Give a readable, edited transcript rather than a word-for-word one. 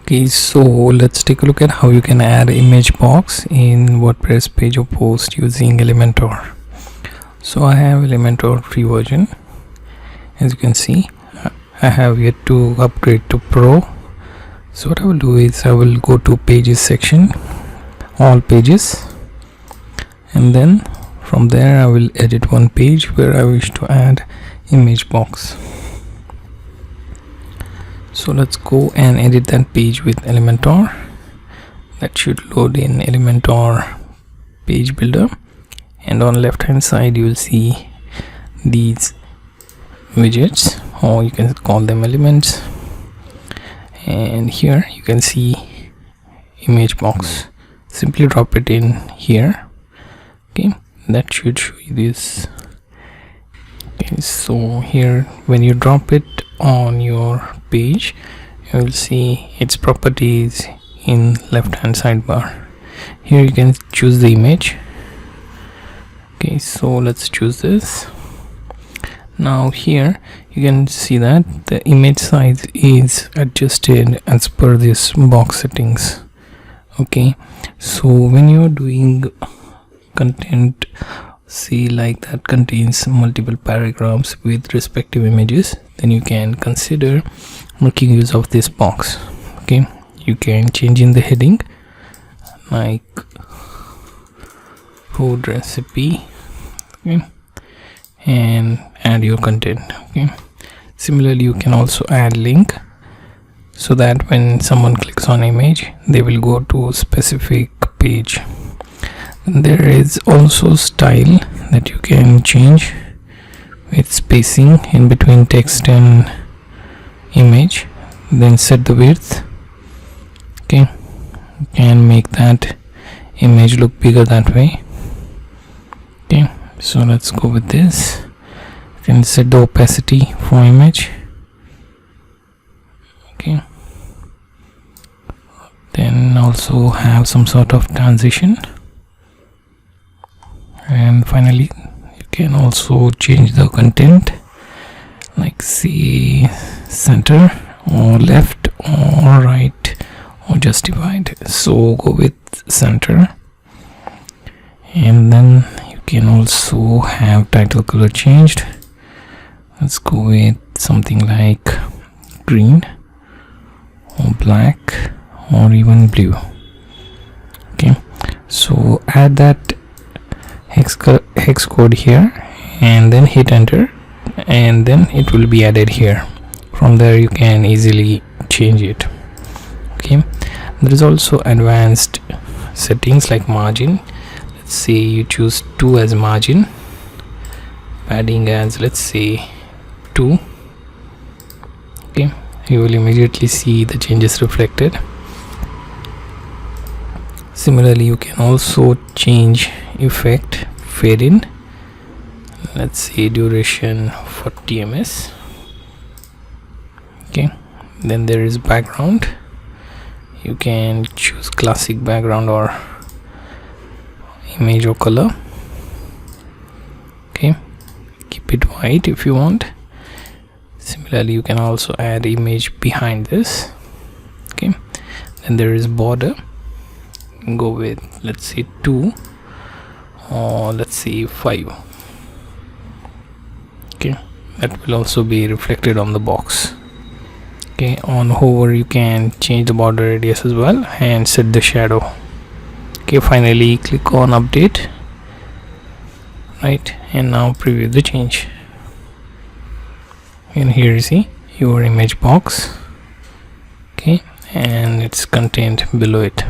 Okay, so let's take a look at how you can add image box in WordPress page or post using Elementor. So I have Elementor free version. As you can see, I have yet to upgrade to Pro. So what I will do is I will go to pages section, all pages, and then from there I will edit one page where I wish to add image box. So let's go and edit that page with Elementor. That should load in Elementor page builder, and on left hand side you will see these widgets, or you can call them elements, and here you can see image box. Simply drop it in here. Okay, that should show you this. Okay, so here when you drop it on your page, you will see its properties in left hand sidebar. Here you can choose the image. Okay, so let's choose this. Now here you can see that the image size is adjusted as per this box settings. Okay, so when you're doing content, see, like that contains multiple paragraphs with respective images, then you can consider making use of this box. Okay, you can change in the heading like food recipe, okay, and add your content. Okay, similarly you can also add link so that when someone clicks on image they will go to a specific page. There is also style that you can change with spacing in between text and image, then set the width. Okay, you can make that image look bigger that way. Okay, so let's go with this. You can set the opacity for image. Okay, then also have some sort of transition, and finally you can also change the content, like say center or left or right or justified. So go with center, and then you can also have title color changed. Let's go with something like green or black or even blue. Okay, so add that hex code here and then hit enter, and then it will be added here. From there you can easily change it. Okay, there is also advanced settings like margin. Let's say you choose 2 as margin, padding as, let's say, 2. Okay, you will immediately see the changes reflected. Similarly you can also change effect fade in. Let's say duration 40 ms. Okay, then there is background. You can choose classic background or image or color. Okay, keep it white if you want. Similarly you can also add image behind this. Okay, then there is border. Go with, let's say, 2 or let's say 5. Okay, that will also be reflected on the box. Okay, on hover you can change the border radius as well and set the shadow. Okay, finally click on update, right, and now preview the change, and here you see your image box. Okay, and its content below it.